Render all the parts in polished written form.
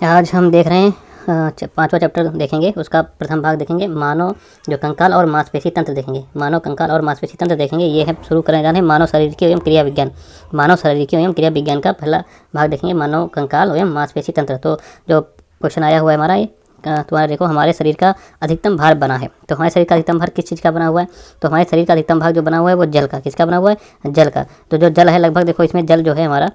आज हम देख रहे हैं पांचवा चैप्टर देखेंगे। उसका प्रथम भाग देखेंगे, मानव जो कंकाल और मांसपेशी तंत्र देखेंगे। मानव कंकाल और मांसपेशी तंत्र देखेंगे। ये है शुरू करने जा रहे हैं मानव शारीरिकी एवं क्रिया विज्ञान। मानव शारीरिकी एवं क्रिया विज्ञान का पहला भाग देखेंगे, मानव कंकाल एवं मांसपेशी तंत्र। तो जो क्वेश्चन आया हुआ है हमारा ये तुम्हारा देखो, हमारे शरीर का अधिकतम भार बना है। तो हमारे शरीर का अधिकतम भार किस चीज़ का बना हुआ है? तो हमारे शरीर का अधिकतम भाग जो बना हुआ है वो जल का। किसका बना हुआ है? जल का। तो जो जल है लगभग देखो इसमें जल जो है हमारा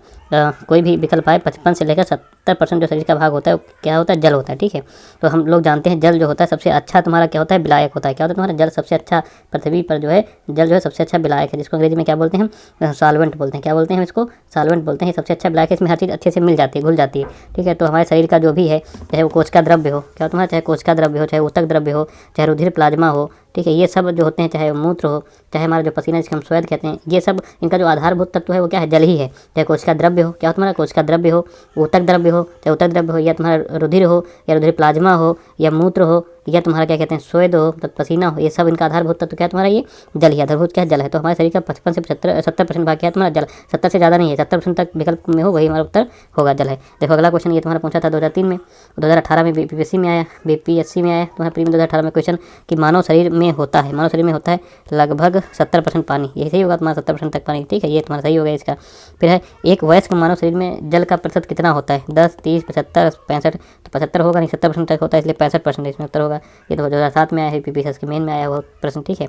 कोई भी विकल्प आए 55 से लेकर 70% जो शरीर का भाग होता है वो क्या होता है? जल होता है। ठीक है, तो हम लोग जानते हैं जल जो होता है सबसे अच्छा तुम्हारा क्या होता है? विलायक होता है। क्या होता है तुम्हारा? जल सबसे अच्छा पृथ्वी पर जो है जल जो है सबसे अच्छा विलायक है, जिसको अंग्रेजी में क्या बोलते हैं हम? सॉल्वेंट बोलते हैं। क्या बोलते हैं हम इसको? सॉल्वेंट बोलते हैं। सबसे अच्छा विलायक है, इसमें हर चीज़ अच्छे से मिल जाती है, घुल जाती है। ठीक है, तो हमारे शरीर का जो भी है, चाहे वो कोशिका द्रव्य हो, क्या तुम्हारा, चाहे कोशिका द्रव्य हो, चाहे ऊतक द्रव्य हो, चाहे रुधिर प्लाज्मा हो, ठीक है, ये सब जो होते हैं, चाहे मूत्र हो, चाहे हमारा जो पसीना जिसको हम स्वेद कहते हैं, ये सब इनका जो आधारभूत तत्व है वो क्या है? जल ही है। चाहे कोशिका द्रव्य हो, क्या हो तुम्हारा? कोशिका द्रव्य हो, ऊतक द्रव्य हो, चाहे ऊतक द्रव्य हो, या तुम्हारा रुधिर हो, या रुधिर प्लाज्मा हो, या मूत्र हो, या तुम्हारा क्या कहते हैं स्वेद हो, तो पसीना हो, ये सब इनका आधारभूत तत्व क्या है तुम्हारा? ये जल ही। आधारभूत क्या है? जल है। तो हमारे शरीर का 55 से 70% भाग क्या है तुम्हारा? जल। 70 से ज़्यादा नहीं है, 70% तक विकल्प में हो, वही हमारा उत्तर होगा, जल है। देखो अगला क्वेश्चन ये तुम्हारा पूछा था 2003 में, 2018 में बीपीएससी में आया, बीपीएससी में आया तुम्हारा प्री में 2018 में क्वेश्चन कि मानव शरीर में होता है, मानव शरीर में होता है लगभग 70% पानी। यही सही होगा तुम्हारा? 70% तक पानी। ठीक है, ये तुम्हारा सही होगा इसका। फिर है एक वयस्क मानव शरीर में जल का प्रतिशत कितना होता है? 10, 30, 75, 65। तो 75 होगा नहीं, 70% तक होता है, इसलिए 65% इसमें उत्तर होगा। ये 2007 में आया है, पीपीएससी के मेन में आया वो प्रश्न। ठीक है,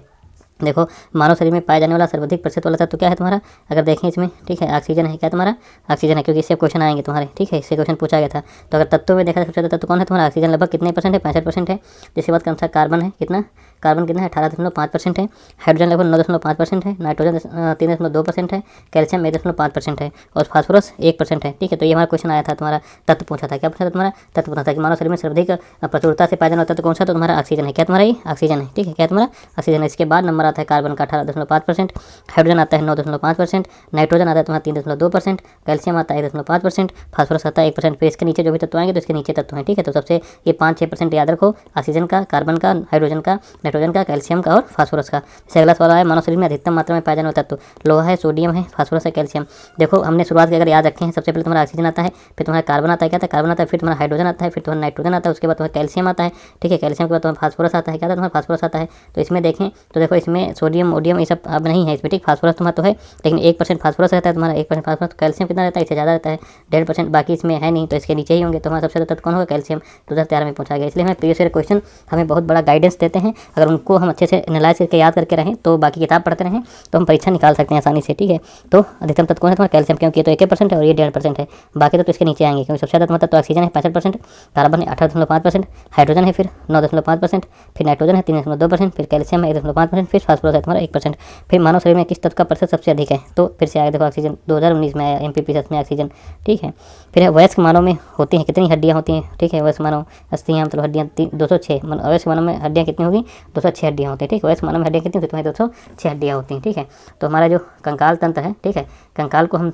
देखो मानव शरीर में पाया जाने वाला सर्वाधिक प्रतिशत वाला तत्व क्या है तुम्हारा? अगर देखें इसमें, ठीक है, ऑक्सीजन है। क्या तुम्हारा? ऑक्सीजन है, क्योंकि इससे क्वेश्चन आएंगे तुम्हारे। ठीक है, इससे क्वेश्चन पूछा गया था। तो अगर तत्वों में देखा जाए सबसे ज़्यादा तत्व कौन है तुम्हारा? ऑक्सीजन लगभग कितने परसेंट है? 65% है। जिसके बाद कौन सा? कार्बन है। कितना? कार्बन कितना है? 18.5% है। हाइड्रोजन लगभग 9.5% है। नाइट्रोजन 3.2% है। कैल्शियम 1.5% है। और फास्फोरस 1% है। ठीक है, तो ये हमारा क्वेश्चन आया था, तुम्हारा तत्व पूछा था। क्या पूछा था तुम्हारा? तत्व पूछा था कि मानव शरीर में सर्वाधिक प्रचुरता से पाया जाने वाला तत्व कौन सा? तो तुम्हारा ऑक्सीजन है। क्या तुम्हारा? ये ऑक्सीजन है। ठीक है, क्या तुम्हारा? ऑक्सीजन है। इसके बाद नंबर आता है कार्बन का 18.5%, हाइड्रोजन आता है 9.5%, नाइट्रोजन आता है तुम्हारा 3.2%, कैल्शियम आता है 1.5%, फास्फोरस आता है 1%। फिर इसके नीचे जो भी तत्व आएंगे तो इसके नीचे तत्व हैं। ठीक है, तो सबसे ये 5-6% याद रखो, ऑक्सीजन का, कार्बन का, हाइड्रोजन का, नाइट्रोजन का, कैल्शियम का और फास्फोरस का। जैसे अगला सवाल है, मानव शरीर में अधिकतम मात्रा में पाया जाने वाला तत्व लोहा है, सोडियम है, फास्फोरस है, कैल्शियम। देखो हमने शुरुआत की अगर याद रखे हैं, सबसे पहले तुम्हारा ऑक्सीजन आता है, फिर तुम्हारा कार्बन आता है। क्या आता है? कार्बन आता है। फिर तुम्हारा हाइड्रोजन आता है, फिर तुम्हारा नाइट्रोजन आता है, उसके बाद तुम्हारा कैल्शियम आता है। ठीक है, कैल्शियम के बाद तुम्हारा फास्फोरस आता है। क्या आता है? तुम्हारा फास्फोरस आता है। तो इसमें देखें तो देखो इसमें सोडियम ओडियम ये सब अब नहीं है इसमें। ठीक, फास्फोरस तुम्हारा तो है, लेकिन 1% फास्फोरस रहता है तुम्हारा, 1% फास्फोरस। तो कैल्शियम कितना रहता है? इससे ज़्यादा रहता है, 1.5%। बाकी इसमें है नहीं, तो इसके नीचे ही होंगे। तो हमारा सबसे ज़्यादा तत्व कौन होगा? कैल्शियम। 2013 में पूछा गया। इसलिए हमें प्रीवियस ईयर क्वेश्चन हमें बहुत बड़ा गाइडेंस देते हैं। अगर उनको हम अच्छे से एनालाइज करके याद करके रहें, तो बाकी किताब पढ़ते रहें, तो हम परीक्षा निकाल सकते हैं आसानी से। ठीक है, तो अधिकतम तत्व कौन है तुम्हारा? कैल्शियम, क्योंकि ये तो 1% है और ये 1.5% है। बाकी तो इसके नीचे आएंगे, क्योंकि सबसे ज़्यादा तुम्हारा तो ऑक्सीजन है 65%, कार्बन है 18.5%, हाइड्रोजन है फिर 9.5%, फिर नाइट्रोजन है 3.2%, फिर कैल्शियम है 1.5%, फिर फास्फोरस है तुम्हारा 1%। फिर मानव शरीर में किस तत्व का प्रतिशत सबसे अधिक है? तो फिर से आया देखो ऑक्सीजन, 2019 में आया एमपीपीएस में ऑक्सीजन। ठीक है, फिर वयस्क मानव में होती हैं कितनी हड्डियाँ होती हैं? ठीक है, वयस्क मानव अस्थियाँ मतलब हड्डियाँ 206। वयस्क मानव में हड्डियाँ कितनी होगी? 206 हड्डियाँ होती हैं। ठीक, वयस्क मानव में हड्डियाँ कितनी होती हैं? 206 हड्डियाँ होती हैं। ठीक है, तो हमारा जो कंकाल तंत्र है, ठीक है, कंकाल को हम,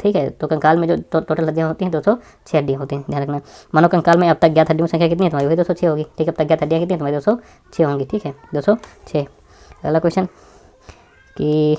ठीक है, तो कंकाल में जो टोटल हड्डियाँ होती हैं 206 हड्डियाँ होती हैं, ध्यान रखना। मानव कंकाल में अब तक ज्ञात हड्डियों की संख्या कितनी है तुम्हारी? वही 206 होगी। ठीक है, अब तक ज्ञात हड्डियाँ कितनी है तुम्हारी? 206 होंगी। ठीक है, 206। अगला क्वेश्चन कि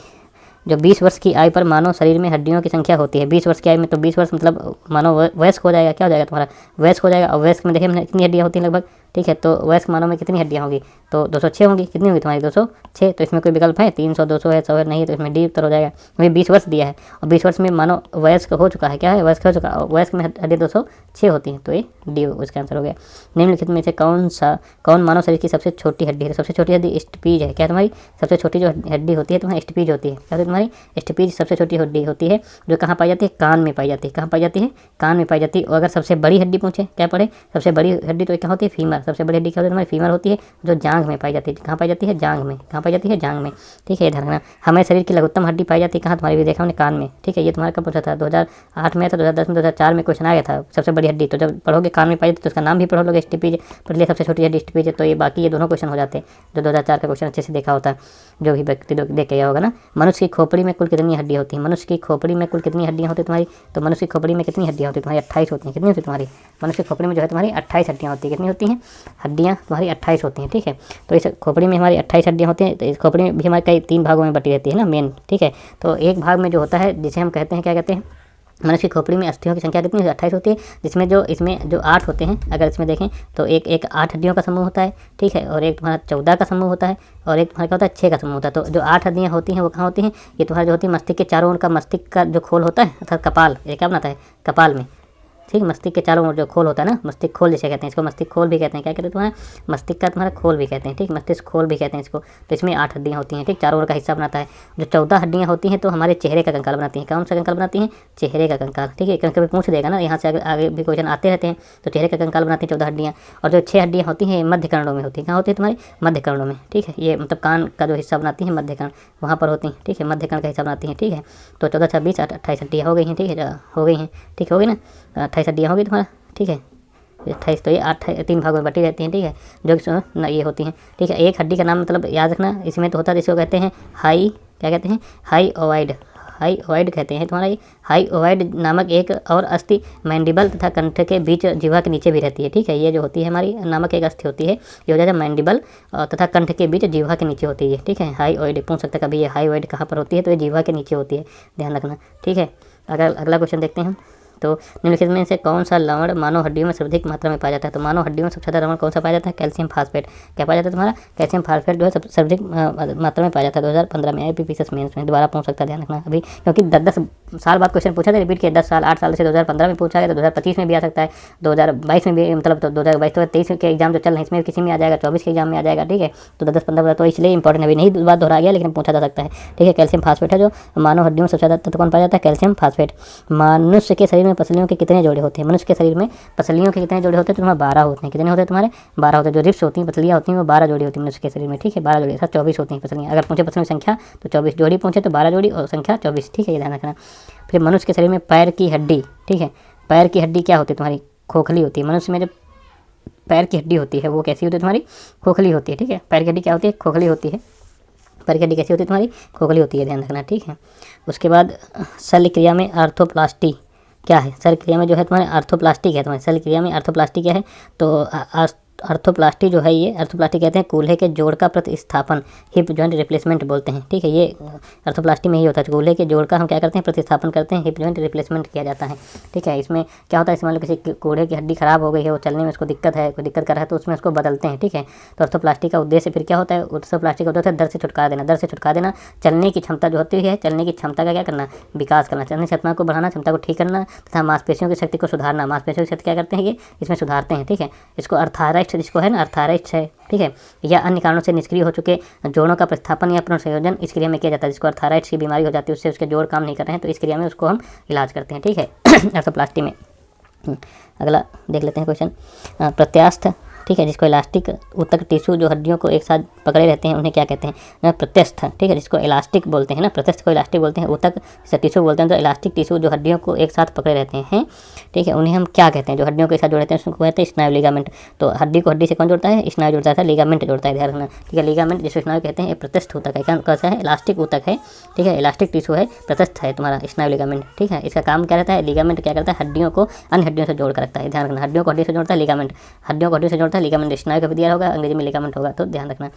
जो 20 वर्ष की आयु पर मानव शरीर में हड्डियों की संख्या होती है। 20 वर्ष की आयु में, तो 20 वर्ष मतलब मानव वयस्क हो जाएगा। क्या हो जाएगा तुम्हारा? वयस्क हो जाएगा। और वयस्क में देखिए कितनी हड्डियाँ होती हैं लगभग? ठीक है, तो वयस्क मानव में कितनी हड्डियाँ होंगी? तो 206 होंगी। कितनी होगी तुम्हारी? 206। तो इसमें कोई विकल्प है? 300, 200 है, 100 है, नहीं है, तो इसमें डी उत्तर हो जाएगा। हमें 20 वर्ष दिया है और 20 वर्ष में मानव वयस्क हो चुका है। क्या है? वयस्क हो चुका है। वयस्क में हड्डियाँ 206 होती हैं, तो ये डी उसका आंसर हो गया। निम्नलिखित में से कौन मानव शरीर की सबसे छोटी हड्डी है? सबसे छोटी हड्डी स्टपीज है। क्या तुम्हारी सबसे छोटी जो हड्डी होती है तुम्हारी? स्टपीज होती है। क्या होती है तुम्हारी? स्टपीज सबसे छोटी हड्डी होती है, जो कहाँ पाई जाती है? कान में पाई जाती है। कहाँ पाई जाती है? कान में पाई जाती है। और अगर सबसे बड़ी हड्डी पूछे, क्या पढ़े? सबसे बड़ी हड्डी तो क्या होती है? फीमर। सबसे बड़ी हड्डी क्या होती है तुम्हारी? फीमर होती है, जो जांघ में पाई जाती है। कहाँ पाई जाती है? जांघ में। कहाँ पाई जाती है? जांघ में। ठीक है, ध्यान रखना। हमारे शरीर की लघुत्तम हड्डी पाई जाती है कहाँ तुम्हारी? भी देखा हमने, कान में। ठीक है, ये तुम्हारा कब पूछा था? 2008 में था, 2010 में, 2004 में क्वेश्चन आ गया था। सबसे बड़ी हड्डी तो जब पढ़ोगे कान में पाई जाती है तो उसका नाम भी पढ़ो लोगे स्टपीज, पर लिए सबसे छोटी हड्डी स्टपीज है। तो ये बाकी ये दोनों क्वेश्चन हो जाते हैं जो 2004 का क्वेश्चन अच्छे से देखा होता है, जो भी व्यक्ति देख के गया होगा ना। मनुष्य की खोपड़ी में कुल कितनी हड्डियाँ होती हैं? मनुष्य की खोपड़ी में कुल कितनी हड्डियाँ होती है तुम्हारी? तो मनुष्य की खोपड़ी में कितनी हड्डियाँ होती है तुम्हारी? 28 होती हैं। कितनी होती है तुम्हारी? मनुष्य की खोपड़ी में जो है तुम्हारी 28 हड्डियाँ होती है। कितनी होती हैं? हड्डियाँ तुम्हारी 28 होती हैं। ठीक है, तो इस खोपड़ी में हमारी 28 हड्डियाँ होती हैं। तो इस खोपड़ी में भी हमारी कई 3 भागों में बटी रहती है ना मेन। ठीक है, तो एक भाग में जो होता है जिसे हम कहते हैं, क्या कहते हैं? मनुष्य की खोपड़ी में अस्थियों की संख्या कितनी है? 28 होती है, जिसमें जो 8 होते हैं, अगर इसमें देखें तो एक 8 हड्डियों का समूह होता है, ठीक है, और एक तुम्हारा 14 का समूह होता है, और एक तुम्हारा क्या होता है 6 का समूह होता है। तो जो 8 हड्डियाँ होती हैं वो कहाँ होती हैं? ये तुम्हारा जो होती है मस्तिष्क के चारों ओर का मस्तिष्क का जो खोल होता है, अर्थात कपाल, ये क्या बनाता है? कपाल में, ठीक, मस्तिष्क के चारों ओर जो खोल होता है ना, मस्तिष्क खोल जिसे कहते हैं, इसको मस्तिष्क खोल भी कहते हैं। क्या कहते हैं तुम्हारा? मस्तिष्क का तुम्हारा खोल भी कहते हैं, ठीक, मस्तिष्क खोल भी कहते हैं इसको। तो इसमें 8 हड्डियाँ होती हैं, ठीक, चारों ओर का हिस्सा बनाता है। जो 14 हड्डियाँ होती हैं तो हमारे चेहरे का कंकाल बनाती हैं। कौन सा कंकाल बनाती हैं? चेहरे का कंकाल, ठीक है, कभी पूछ देगा ना, यहाँ से आगे भी क्वेश्चन आते रहते हैं। तो चेहरे का कंकाल बनाती हैं 14 हड्डियाँ। और जो 6 हड्डियाँ होती हैं मध्य कर्णों में होती हैं। कहाँ होती है तुम्हारे? मध्य कर्णों में, ठीक है, ये मतलब कान का जो हिस्सा बनाती हैं मध्य कर्ण, वहाँ पर होती हैं, ठीक है, मध्य कर्ण का हिस्सा बनाती हैं, ठीक है। तो 14, 26, 28 हड्डियाँ हो गई हैं, ठीक है, हो गई हैं, ठीक हो गई ना, 28 हड्डियाँ हो गई तुम्हारा, ठीक है। 28 तो ये 8 3 भागों में बटी रहती हैं, ठीक है, जो ना ये होती हैं, ठीक है। एक हड्डी का नाम मतलब याद रखना, इसमें तो होता है, इसको कहते हैं क्या कहते हैं? हाईओवाइड कहते हैं तुम्हारा। ये हाईओवाइड नामक एक और अस्थि मैंडिबल तथा कंठ के बीच जिह्वा के नीचे भी रहती है, ठीक है। ये जो होती है हमारी नामक एक अस्थि होती है, ये हो जाएगा मैंडिबल तथा कंठ के बीच जिह्वा के नीचे होती है, ठीक है। हाईओवाइड पूछ सकते कभी, ये हाईओवाइड कहाँ पर होती है? तो ये जिह्वा के नीचे होती है, ध्यान रखना, ठीक है। अगर अगला क्वेश्चन देखते हैं हम, तो निम्नलिखित में से कौन सा लवण मानव हड्डियों में सर्वाधिक मात्रा में पाया जाता है? तो मानव हड्डियों में सबसे ज़्यादा लवण कौन सा पाया जाता है? Calcium phosphate. क्या पाया जाता है तुम्हारा? कैल्शियम फास्फेट जो है सर्वाधिक मात्रा में पाया जाता है। 2015 में IPPS मेंस में दोबारा पूछ सकता है, ध्यान रखना अभी, क्योंकि 10 साल बाद क्वेश्चन पूछा था, रिपीट किया 10 साल 8 साल से 2015 में पूछा गया, तो 2025 में भी आ सकता है, 2022 में भी, मतलब तो 2022 तो 23 के एग्जाम जो चल रहे हैं इसमें किसी में आ जाएगा, 24 के एग्जाम में आ जाएगा, ठीक है। तो 10-15 तो इसलिए इंपॉर्टेंट अभी नहीं बात दोहरा गया, लेकिन पूछा जा सकता है, ठीक है। कैल्शियम फास्फेट है जो मानव हड्डियों में सबसे ज़्यादा तत्व कौन पाया जाता है? Calcium phosphate. मनुष्य के शरीर में पसलियों के कितने जोड़े होते हैं? मनुष्य के शरीर में पसलियों के कितने जोड़े होते हैं? तो तुम्हारे 12 होते हैं। कितने होते हैं तुम्हारे? 12 होते हैं। जो रिब्स होती हैं, पसलियाँ होती हैं, वो 12 जोड़ी होती है मनुष्य के शरीर में, ठीक है, 12 जोड़ी, सब 24 होती हैं पसलियाँ। अगर पूछे पसलियों की संख्या तो 24, जोड़ी पूछे तो 12 जोड़ी और संख्या 24, ठीक है, ये ध्यान रखना। फिर मनुष्य के शरीर में पैर की हड्डी, ठीक है, पैर की हड्डी क्या होती है तुम्हारी? खोखली होती है। मनुष्य में जो पैर की हड्डी होती है वो कैसी होती है तुम्हारी? खोखली होती है, ठीक है। पैर की हड्डी क्या होती है? खोखली होती है। पैर की हड्डी कैसी होती है तुम्हारी? खोखली होती है, ध्यान रखना, ठीक है। उसके बाद शल्य क्रिया में आर्थोप्लास्टी क्या है? शल्य क्रिया में जो है तुम्हारे आर्थोप्लास्टी क्या है? तुम्हारे शल्य क्रिया में आर्थोप्लास्टी क्या है? तो आर्थोप्लास्टी जो है, ये आर्थोप्लास्टी कहते हैं कूल्हे के जोड़ का प्रतिस्थापन, हिप जॉइंट रिप्लेसमेंट बोलते हैं, ठीक है। ये आर्थोप्लास्टी में ही होता है, कूल्हे के जोड़ का हम क्या करते हैं? प्रतिस्थापन करते हैं, हिप जॉइंट रिप्लेसमेंट किया जाता है, ठीक है। इसमें क्या होता है, इसमें किसी कूल्हे की हड्डी खराब हो गई है, वो चलने में उसको दिक्कत है, कोई दिक्कत कर रहा है, तो उसमें उसको बदलते हैं, ठीक है। तो आर्थोप्लास्टी का उद्देश्य फिर क्या होता है? आर्थोप्लास्टी का उद्देश्य दर्द से छुटकारा देना, दर्द से छुटकारा देना, चलने की क्षमता जो होती है, चलने की क्षमता का क्या करना? विकास करना, चलने की क्षमता को बढ़ाना, क्षमता को ठीक करना तथा मांसपेशियों की शक्ति को सुधारना। मांसपेशियों की शक्ति क्या करते हैं? ये इसमें सुधारते हैं, ठीक है। इसको अर्थराइट्स जिसको है ना, अर्थराइट्स है, ठीक है, या अन्य कारणों से निष्क्रिय हो चुके जोड़ों का प्रतिस्थापन या पुनर्संयोजन इस क्रिया में किया जाता है। जिसको अर्थराइट्स की बीमारी हो जाती है, उससे उसके जोड़ काम नहीं कर रहे हैं, तो इस क्रिया में उसको हम इलाज करते हैं, ठीक है, आर्थोप्लास्टी में। अगला देख लेते हैं क्वेश्चन, प्रत्यास्थ, ठीक है, जिसको इलास्टिक ऊतक टिश्यू जो हड्डियों को एक साथ पकड़े रहते हैं उन्हें क्या कहते हैं? प्रत्यस्थ, ठीक है, जिसको इलास्टिक बोलते हैं ना, प्रत्यस्थ को इलास्टिक बोलते हैं, ऊतक से टिश्यू बोलते हैं। तो इलास्टिक टिश्यू जो हड्डियों को एक साथ पकड़े रहते हैं, ठीक है, उन्हें हम क्या कहते हैं? जो हड्डियों के एक साथ जोड़ते हैं उसको कहते हैं स्नायु, लिगामेंट। तो हड्डी को हड्डी से कौन जोड़ता है? स्नायु जोड़ता है, लिगामेंट जोड़ता है, ध्यान रखना, ठीक है। लिगामेंट जिसको स्नायु कहते हैं, प्रत्यस्थ ऊतक है, कैसा है? इलास्टिक ऊतक है, ठीक है, इलास्टिक टिश्यू है, प्रत्यस्थ है तुम्हारा स्नायु लिगामेंट, ठीक है। इसका काम क्या रहता है? लिगामेंट क्या करता है? हड्डियों को अन्य हड्डियों से जोड़ कर रखता है, ध्यान रखना। हड्डियों को हड्डी से जोड़ता है लिगामेंट, हड्डियों को हड्डी से जोड़ता है लिगामेंट। स्नायु का भी दिया होगा, अंग्रेजी में लिगामेंट होगा, तो ध्यान रखना।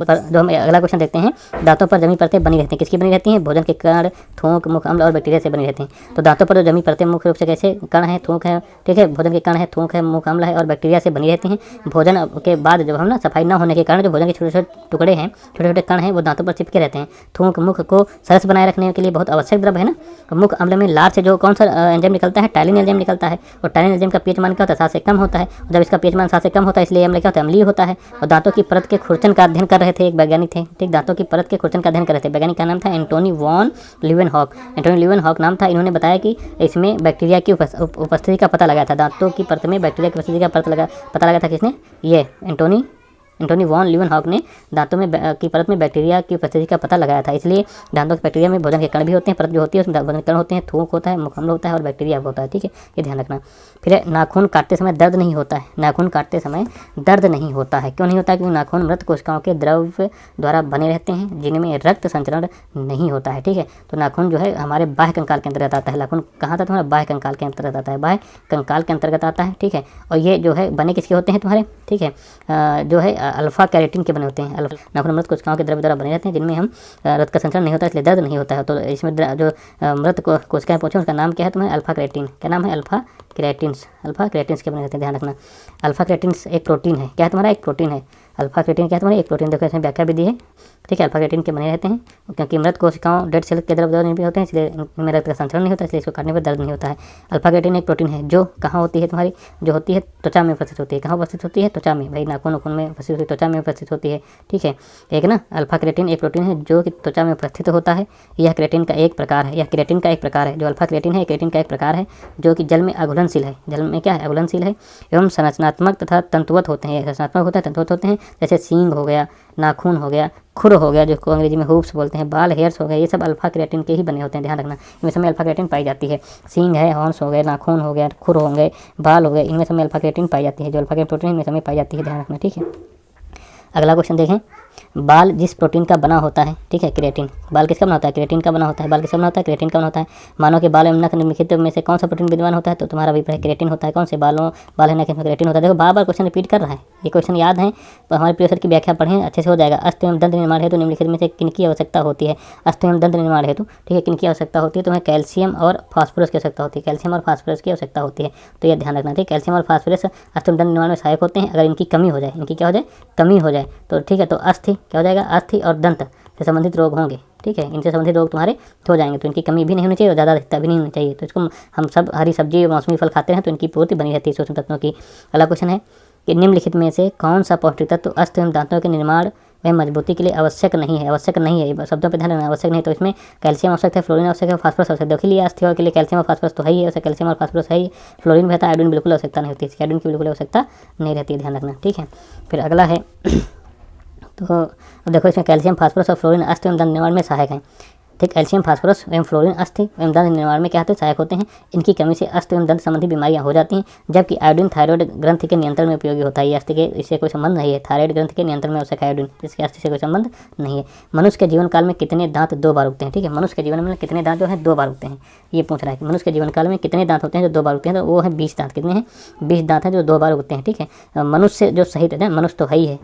जो हम अगला क्वेश्चन देखते हैं, दांतों पर जमी परतें बनी रहती हैं, किसकी बनी रहती हैं? भोजन के कण, थूक, मुख अम्ल और बैक्टीरिया से बनी रहती हैं। तो दांतों पर जो जमी परतें मुख्य रूप से कैसे? कण है, थूक है, ठीक है, भोजन के कण है, थूक है, मुख अम्ल है और बैक्टीरिया से बनी रहती हैं। भोजन के बाद जब हम ना सफाई न होने के कारण जो भोजन के छोटे छोटे टुकड़े हैं, छोटे छोटे कण हैं, वो दांतों पर चिपके रहते हैं। थूक मुख को सरस बनाए रखने के लिए बहुत आवश्यक द्रव्य है ना। मुख अम्ल में लार से जो कौन सा एंजाइम निकलता है? टाइलिन एंजाइम निकलता है, और टाइलिन एंजाइम का पीएच मान क्या होता है? 7 से कम होता है। जब इसका पीएच मान 7 से कम होता है, इसलिए अम्ल क्या होता है? अम्लीय होता है। और दांतों की परत के खुरचन का अध्ययन कर रहे थे एक वैज्ञानिक थे, ठीक, दांतों की परत के खुरचन का अध्ययन कर रहे थे। वैज्ञानिक का नाम था Antonie van Leeuwenhoek, Antonie Leeuwenhoek नाम था। इन्होंने बताया कि इसमें बैक्टीरिया की उपस्थिति का पता लगाया था। दांतों की परत में बैक्टीरिया की उपस्थिति का पता लगाया था किसने? ये एंटोनी वॉन ल्यूवेनहॉक ने दांतों में की परत में बैक्टीरिया की उपस्थिति का पता लगाया था। इसलिए दांतों की बैक्टीरिया में भोजन के कण भी होते हैं, परत जो होती है उसमें भोजन के कण होते हैं, थूक होता है, मुख अम्ल होता है और बैक्टीरिया होता है, ठीक है, ये ध्यान रखना। फिर नाखून काटते समय दर्द नहीं होता है, नाखून काटते समय दर्द नहीं होता है, क्यों नहीं होता है? क्योंकि नाखून मृत कोशिकाओं के द्रव्य द्वारा बने रहते हैं जिनमें रक्त संचरण नहीं होता है, ठीक है। तो नाखून जो है हमारे बाह्य कंकाल के अंतर्गत आता है। नाखून कहाँ था तुम्हारा? बाह्य कंकाल के अंतर्गत आता है, बाह्य कंकाल के अंतर्गत आता है, ठीक है। और ये जो है बने किसके होते हैं तुम्हारे? ठीक है, जो है अल्फा कैरेटिन के बने होते हैं। नाखून मृत कोशिकाओं के द्रव्य द्वारा बने रहते हैं जिनमें हम रक्त का संचरण नहीं होता, इसलिए दर्द नहीं होता है। तो इसमें जो मृत कोशिकाएं पहुंचे उसका नाम क्या है तुम्हें? Alpha keratin. क्या नाम है? अल्फा क्रेटिन्स। अल्फा क्रेटिन्स के बने रहते हैं, ध्यान रखना। अल्फा क्रेटिन्स एक प्रोटीन है। क्या है तुम्हारा? एक प्रोटीन है। अल्फा क्रेटिन क्या है तुम्हारा? एक प्रोटीन। देखो इसमें व्याख्या भी दी है, ठीक है। अल्फा क्रेटिन के बने रहते हैं क्योंकि मृत कोशिकाओं डेड सेल के द्रव्य द्वारा निर्मित होते हैं, इसलिए इनमें रक्त का संचरण नहीं होता, इसलिए इसको काटने पर दर्द नहीं होता है। अल्फा क्रेटिन एक प्रोटीन है जो कहाँ होती है तुम्हारी? जो होती है त्वचा में उपस्थित होती है। कहाँ उपस्थित होती है? त्वचा में। भाई नाखून में उपस्थित होती है, त्वचा में उपस्थित होती है, ठीक है। एक ना अल्फा क्रेटिन एक प्रोटीन है जो कि त्वचा में उपस्थित होता है। यह क्रेटिन का एक प्रकार है। यह क्रेटिन का एक प्रकार है। जो अल्फा क्रेटिन है क्रेटिन का एक प्रकार है जो कि जल में अघुलनशील है। जल में क्या है? अघुलनशील है एवं संरचनात्मक तथा तंतुवत होते हैं। रचनात्मक होता है, तंतुवत होते हैं, जैसे सींग हो गया, नाखून हो गया, खुर हो गया, जिसको अंग्रेजी में हूप्स बोलते हैं, बाल हेयर्स हो गए, ये सब अल्फा क्रेटिन के ही बने होते हैं, ध्यान रखना। इनमें सब में अल्फा क्रेटिन पाई जाती है। सींग है, हॉर्न्स हो गए, नाखून हो गया, खुर हो गए, बाल हो गए, इनमें सब में अल्फा क्रेटिन पाई जाती है। जो अल्फा क्रेटिन प्रोटीन इनमें सब में पाई जाती है, ध्यान रखना, ठीक है। अगला क्वेश्चन देखें। बाल जिस प्रोटीन का बना होता है, ठीक है, क्रेटिन। बाल किसका बना होता है? क्रेटिन का बना होता है। बाल किसका बना होता है? क्रेटिन का बना होता है। मानव के बाल एवं नख निम्नलिखित में से कौन सा प्रोटीन विद्यमान होता है? तो तुम्हारा अभिप्राय क्रेटिन होता है। कौन से बाल है नख में क्रेटिन होता है। देखो बार बार क्वेश्चन रिपीट कर रहा है, ये क्वेश्चन याद है तो हमारे प्रिय सर की व्याख्या पढ़ें, अच्छे से हो जाएगा। अस्थि एवं दंत निर्माण हेतु निम्नलिखित में से किनकी आवश्यकता होती है? अस्थि एवं दंत निर्माण हेतु, ठीक है, किनकी आवश्यकता होती है? तुम्हें कैल्शियम और फास्फोरस की आवश्यकता होती है। कैल्शियम और फास्फोरस की आवश्यकता होती है, तो ये ध्यान रखना, ठीक। कैल्शियम और फास्फोरस अस्थि एवं दंत निर्माण में सहायक होते हैं। अगर इनकी कमी हो जाए, इनकी क्या हो जाए? कमी हो जाए, तो ठीक है, तो अस्थि क्या हो जाएगा? अस्थि और दंत से संबंधित रोग होंगे, ठीक है। इनसे संबंधित रोग तुम्हारे हो जाएंगे, तो इनकी कमी भी नहीं होनी चाहिए और ज़्यादा अधिकता भी नहीं होनी चाहिए। तो इसको हम सब हरी सब्जी और मौसमी फल खाते हैं तो इनकी पूर्ति बनी रहती है सूक्ष्म तत्वों की। अगला क्वेश्चन है कि निम्नलिखित में से कौन सा पौष्टिक तत्व अस्थि एवं दांतों के निर्माण व मजबूती के लिए आवश्यक नहीं है? आवश्यक नहीं है, शब्दों पर ध्यान रखना, आवश्यक नहीं। तो इसमें कैल्शियम आवश्यक है, फ्लोरीन आवश्यक है, फास्फोरस आवश्यक है। देखिए अस्थि के लिए कैल्शियम और फास्फोरस तो है ही है, कैल्शियम और फास्फोरस है ही। फ्लोरीन भी रहता है, आयोडीन बिल्कुल आवश्यकता नहीं होती, आयोडीन की बिल्कुल आवश्यकता नहीं रहती है, ध्यान रखना, ठीक है। फिर अगला है तो देखो इसमें कैल्शियम, फास्फोरस और फ्लोरीन अस्थि एवं दंत निर्माण में सहायक हैं, ठीक। कैल्शियम, फास्फोरस एवं फ्लोरीन अस्थि एवं दंत निर्माण में क्या होते हैं? सहायक होते हैं। इनकी कमी से अस्थि एवं दंत संबंधी बीमारियां हो जाती हैं, जबकि आयोडीन थायराइड ग्रंथि के नियंत्रण में उपयोगी होता है। ये अस्थि के इससे कोई संबंध नहीं है, थायराइड ग्रंथि के नियंत्रण में आवश्यक आयोडीन, इसके अस्थि से कोई संबंध नहीं है। मनुष्य के जीवन काल में कितने दांत 2 बार उगते हैं? ठीक है, मनुष्य के जीवन में कितने दांत जो है 2 बार उगते हैं, ये पूछ रहा है कि मनुष्य के जीवन काल में कितने दांत होते हैं जो 2 बार उगते हैं? तो वो है 20 दांत। कितने हैं? 20 दांत हैं जो 2 बार उगते हैं, ठीक है। मनुष्य जो सहित है, मनुष्य तो है ही है,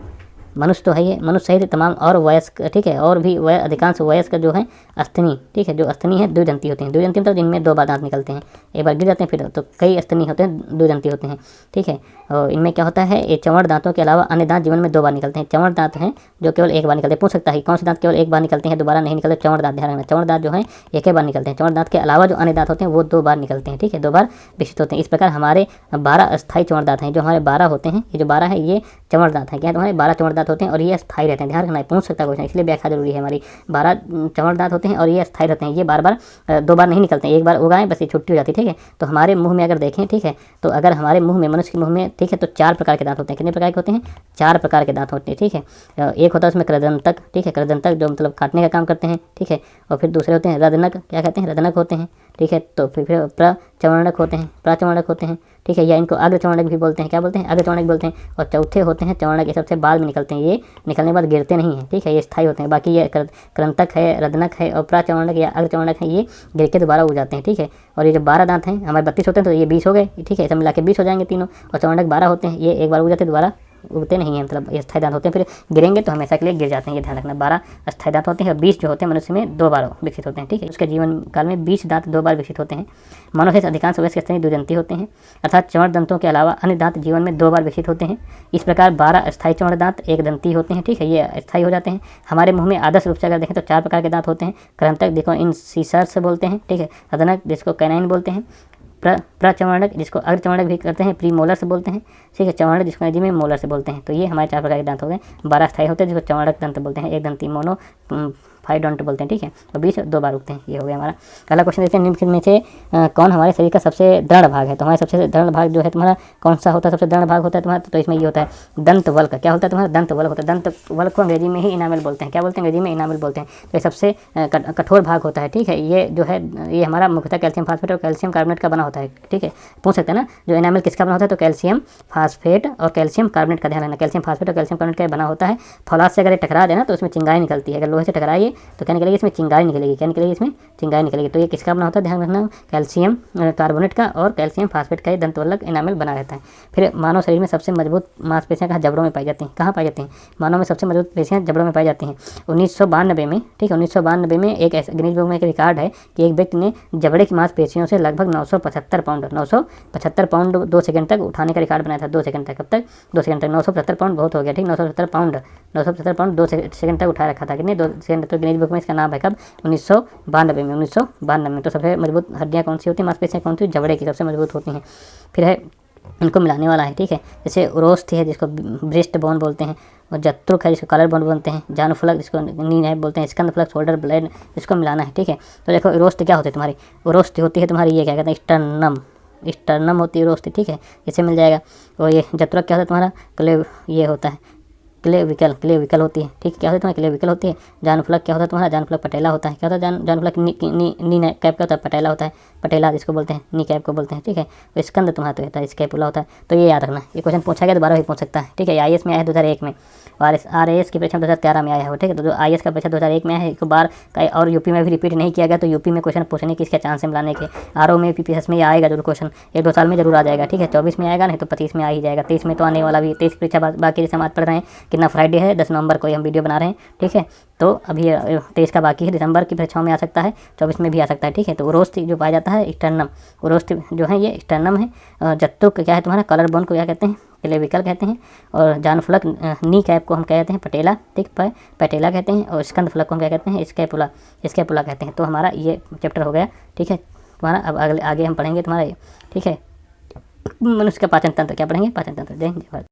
मनुष्य तो है ही है, मनुष्य सहित तमाम और वयस्क, ठीक है, और भी अधिकांश वयस्क जो है अस्तनी, ठीक है, जो अस्तनी है द्विदंती होते हैं। द्विदंती मतलब जिनमें 2 बार दांत निकलते हैं, एक बार गिर जाते हैं फिर तो कई अस्तनी होते हैं, द्विदंती होते हैं, ठीक है। और इनमें क्या होता है? ये चंवड़ दांतों के अलावा अन्य दांत जीवन में 2 बार निकलते हैं। चंवड़ दांत हैं जो केवल 1 बार निकलते हैं। पूछ सकता है कौन से दांत केवल 1 बार निकलते हैं, दोबारा नहीं निकलते? चंवड़ दांत, ध्यान रखना, चंवड़ दांत जो है 1 बार निकलते हैं। चंवड़ दांत के अलावा जो अन्य दांत होते हैं वो 2 बार निकलते हैं, ठीक है, 2 बार विकसित होते हैं। इस प्रकार हमारे 12 अस्थायी चंवड़ दांत हैं, जो हमारे 12 होते हैं, ये जो 12 है ये चंवड़ दांत हैं। क्या तुम्हारे 12 चंवड़ दांत होते हैं और ये स्थायी रहते हैं, ध्यान रखना, पूछ सकता है क्वेश्चन, इसलिए व्याख्या जरूरी है हमारी। 12 चंवड़ दांत होते हैं और ये स्थायी रहते हैं, ये बार बार 2 बार नहीं निकलते हैं, 1 बार उगाएं बस ये छुट्टी हो जाती है, ठीक है। तो हमारे मुंह में अगर देखें, ठीक है, तो अगर हमारे मुंह में, मनुष्य के मुंह में, ठीक है, तो 4 प्रकार के दांत होते हैं। कितने प्रकार के होते हैं? 4 प्रकार के दांत होते हैं, ठीक है। एक होता है उसमें कृदंतक, ठीक है, कृदंतक जो मतलब काटने का काम करते हैं, ठीक है। और फिर दूसरे होते हैं रदनक, क्या कहते हैं? रदनक होते हैं, ठीक है। तो फिर प्रचवर्णक होते हैं, प्राचवर्णक होते हैं, ठीक है, या इनको अग्रचवर्णक भी बोलते हैं। क्या बोलते हैं? अग्रचवर्णक बोलते हैं। और चौथे होते हैं चवर्णक, ये सबसे बाद में निकलते हैं, ये निकलने के बाद गिरते नहीं हैं, ठीक है, ये स्थायी होते हैं। बाकी ये कृंतक है, रदनक है और प्राचवर्णक या अग्रचवर्णक है, ये गिर के दोबारा उग जाते हैं, ठीक है। और ये जो 12 दांत हैं हमारे 32 होते हैं, तो ये 20 हो गए, ठीक है, सब मिला के 20 हो जाएंगे तीनों। और चवर्णक 12 होते हैं, ये 1 बार उग जाते हैं, दोबारा उगते नहीं हैं, मतलब ये स्थायी दांत होते हैं, फिर गिरेंगे तो हमेशा के लिए गिर जाते हैं, ये ध्यान रखना। 12 स्थायी दांत होते हैं और 20 जो होते हैं मनुष्य में 2 बार विकसित होते हैं, ठीक है। उसके जीवन काल में 20 दांत 2 बार विकसित होते हैं। मानव से अधिकांश वयस्क स्तनी द्विदंती होते हैं, अर्थात चंवड़ दंतों के अलावा अन्य दांत जीवन में 2 बार विकसित होते हैं। इस प्रकार 12 स्थायी चंवड़ दांत 1 दंती होते हैं, ठीक है, ये स्थायी हो जाते हैं। हमारे मुंह में आदर्श रूप से अगर देखें तो 4 प्रकार के दांत होते हैं। कृंतक देखो इन सीसर्स बोलते हैं, ठीक है, रदनक जिसको कैनाइन बोलते हैं, प्रचवर्णक जिसको अग्रचवर्णक भी करते हैं, प्रीमोलर से बोलते हैं, ठीक है, चवर्णक जिसको अंग्रेजी में मोलर से बोलते हैं। तो ये हमारे 4 प्रकार के दांत हो गए। 12 स्थायी होते हैं जिसको चवर्णक दंत बोलते हैं, 1 दंती मोनो 5 डॉन्ट बोलते हैं, ठीक है, और 20 2 बार उगते हैं। ये हो गया हमारा। अगला क्वेश्चन देखते हैं, निम्नलिखित में से कौन हमारे शरीर का सबसे दृढ़ भाग है? तो हमारे सबसे दृढ़ भाग जो है तुम्हारा कौन सा होता है? सबसे दृढ़ भाग होता है तुम्हारा, तो इसमें ये होता है दंत वल्क। क्या होता है तुम्हारा? दंत वल्क होता है। दंत वल्क को अंग्रेजी में ही इनामल बोलते हैं। क्या बोलते हैं? अंग्रेजी में इनामल बोलते हैं। तो ये सबसे कठोर भाग होता है, ठीक है। ये जो है ये हमारा मुख्यतः कैल्शियम फास्फेट और कैल्शियम कार्बोनेट का बना होता है, ठीक है। पूछ सकते हैं ना जो इनामल किसका बना होता है? तो कैल्शियम फास्फेट और कैल्शियम कार्बोनेट का, ध्यान रखना, कैल्शियम फास्फेट और कैल्शियम कार्बोनेट का बना होता है। फौलाद से अगर ये टकरा देना तो उसमें चिंगारी निकलती है। अगर लोहे से टकराइए तो क्या निकलेगी इसमें, चिंगारी निकलेगी। क्या निकलेगी इसमें, चिंगारी निकलेगी। तो ये किसका बना होता है, ध्यान रखना, कैल्शियम कार्बोनेट का और कैल्शियम फास्फेट का ये दंतवल्लक इनामेल बना रहता है। फिर मानव शरीर में सबसे मजबूत मांसपेशियाँ कहाँ, जबड़ों में पाई जाती हैं। कहाँ पाई जाती हैं, मानव में सबसे मजबूत पेशियाँ जबड़ों में पाई जाती हैं। 1992 में, ठीक है, 1992 में एक ऐसा गिनीज बुक में एक रिकॉर्ड है कि एक व्यक्ति ने जबड़े की मांसपेशियों से लगभग 975 पाउंड 2 सेकंड तक उठाने का रिकॉर्ड बनाया था। 2 सेकंड तक, कब तक, 2 सेकंड तक। 975 पाउंड बहुत हो गया, ठीक, 975 पाउंड 2 सेकंड तक उठा रखा था, कितने, 2 सेकंड। तो गिनीज बुक में इसका नाम है कब, 1992 में, 1992 में। तो सबसे मजबूत हड्डियाँ कौन सी होती हैं, मांसपेशियाँ कौन सी, जबड़े की सबसे मजबूत होती हैं। फिर है, इनको मिलाने वाला है, ठीक है, जैसे उरोस्थि है जिसको ब्रेस्ट बोन बोलते हैं, और जत्रुक है जिसको कॉलर बोन बोलते हैं, जानुफलक जिसको नी नाइफ बोलते हैं, स्कंदफलक शोल्डर ब्लेड जिसको मिलाना है, ठीक है। तो देखो उरोस्थि क्या होती है तुम्हारी, उरोस्थि होती है तुम्हारी ये क्या कहते हैं, स्टर्नम होती है उरोस्थि, ठीक है, इसे मिल जाएगा। और ये जत्रुक क्या होता है तुम्हारा, क्लेव, ये होता है क्लेविकल होती है, ठीक है, क्या होता है तुम्हारा, क्लेविकल होती है। जानफलक क्या होता है तुम्हारा, जानफलक पटेला होता है। क्या होता है जानफलक, नी कैप का होता है, पटेला होता है, पटेला जिसको बोलते हैं, नी कैप को बोलते हैं, ठीक है। तो स्कंद तुम्हारा तो होता है, स्कैपुला होता है। तो ये याद रखना, ये क्वेश्चन पूछा गया दोबारा भी पूछ सकता है, ठीक है। IAS में आया है 2001 में, और RAS की परीक्षा 2013 में आया है, ठीक है। तो जो IAS का परीक्षा 2001 में आया है, एक बार और यूपी में भी रिपीट नहीं किया गया, तो यूपी में क्वेश्चन पूछने की इसके चांस है मिलाने के। RO में, PPS में ये आएगा जरूर क्वेश्चन, 1-2 साल में जरूर आ जाएगा, ठीक है। 24 में आएगा, नहीं तो 25 में आ ही जाएगा। 23 में तो आने वाला भी, 23 परीक्षा बाकी, जैसे हम आज पढ़ रहे हैं, कितना फ्राइडे है, 10 नवंबर को हम वीडियो बना रहे हैं, ठीक है। तो अभी 23 का बाकी है, दिसंबर की परीक्षाओं में आ सकता है, 24 में भी आ सकता है, ठीक है। तो उरोस्थि जो पाया जाता है, स्टर्नम, उरोस्थि जो है ये स्टर्नम है। जत्रुक क्या है तुम्हारा, कॉलर बोन को क्या कहते हैं, क्लेविकल कहते हैं। और जानफलक, नी कैप को हम कहते हैं पटेला, ठीक, पटेला कहते हैं। और स्कंद फलक को हम क्या कहते हैं, स्कैपुला कहते हैं। तो हमारा ये चैप्टर हो गया, ठीक है तुम्हारा। अब आगे हम पढ़ेंगे तुम्हारा ये, ठीक है, मनुष्य का पाचन तंत्र, क्या पढ़ेंगे, पाचन तंत्र। जय हिंद, जय भारत।